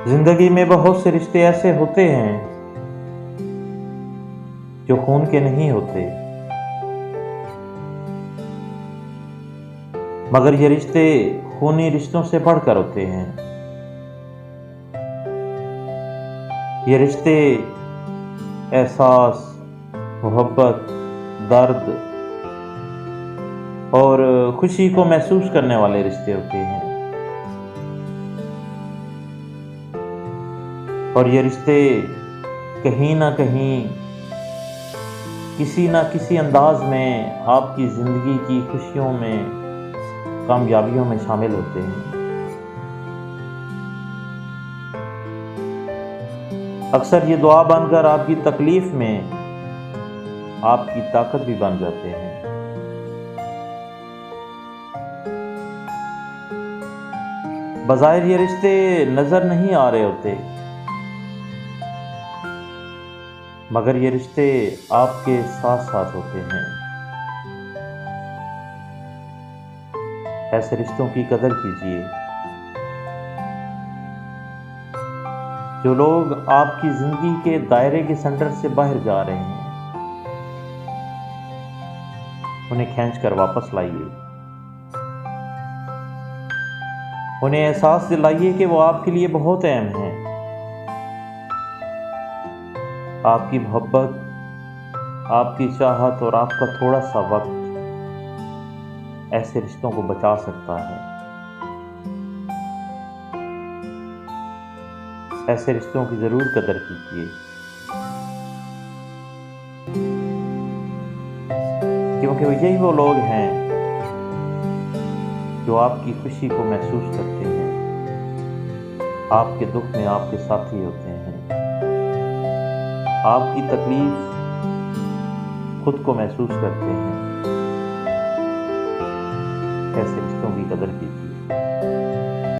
जिंदगी में बहुत से रिश्ते ऐसे होते हैं जो खून के नहीं होते, मगर ये रिश्ते खूनी रिश्तों से बढ़कर होते हैं। ये रिश्ते एहसास, मोहब्बत, दर्द और खुशी को महसूस करने वाले रिश्ते होते हैं। और ये रिश्ते कहीं ना कहीं किसी ना किसी अंदाज में आपकी ज़िंदगी की खुशियों में, कामयाबियों में शामिल होते हैं। अक्सर ये दुआ बनकर आपकी तकलीफ में आपकी ताकत भी बन जाते हैं। बज़ाहिर ये रिश्ते नज़र नहीं आ रहे होते, मगर ये रिश्ते आपके साथ साथ होते हैं। ऐसे रिश्तों की कदर कीजिए। जो लोग आपकी ज़िंदगी के दायरे के सेंटर से बाहर जा रहे हैं, उन्हें खींचकर वापस लाइए। उन्हें एहसास दिलाइए कि वो आपके लिए बहुत अहम है। आपकी मोहब्बत, आपकी चाहत और आपका थोड़ा सा वक्त ऐसे रिश्तों को बचा सकता है। ऐसे रिश्तों की ज़रूर कदर कीजिए, क्योंकि यही वो लोग हैं जो आपकी खुशी को महसूस करते हैं, आपके दुख में आपके साथी होते हैं, आपकी तकलीफ खुद को महसूस करते हैं। ऐसे रिश्तों की कदर कीजिए।